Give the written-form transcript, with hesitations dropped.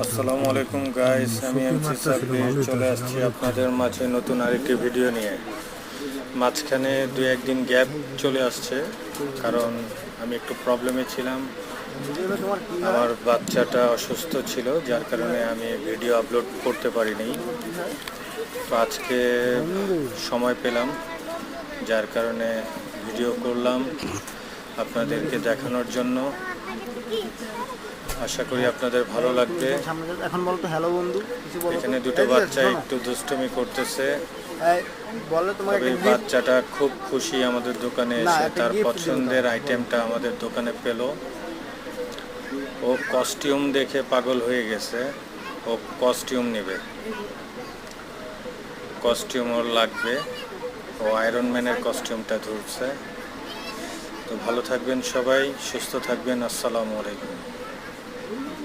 আসসালামু আলাইকুম গাইস, আমি এমসি সাব্বির চলে আসছি আপনাদের মাঝে নতুন আরেকটি ভিডিও নিয়ে। মাঝখানে দুই একদিন গ্যাপ চলে আসছে, কারণ আমি একটু প্রবলেমে ছিলাম। আমার বাচ্চাটা অসুস্থ ছিল, যার কারণে আমি ভিডিও আপলোড করতে পারিনি। তো আজকে সময় পেলাম, যার কারণে ভিডিও করলাম আপনাদেরকে দেখানোর জন্য। আশা করি আপনাদের ভালো লাগবে। এখন বলতো হ্যালো বন্ধু, এখানে দুটো বাচ্চা একটু দুষ্টুমি করতেছে। এই বাচ্চাটা খুব খুশি আমাদের দোকানে এসে, তার পছন্দের আইটেমটা আমাদের দোকানে পেল। ও কস্টিউম দেখে পাগল হয়ে গেছে, ও কস্টিউম নেবে, কস্টিউম ওর লাগবে। ও আয়রন ম্যানের কস্টিউমটা ধরছে। তো ভালো থাকবেন সবাই, সুস্থ থাকবেন। আসসালামু আলাইকুম।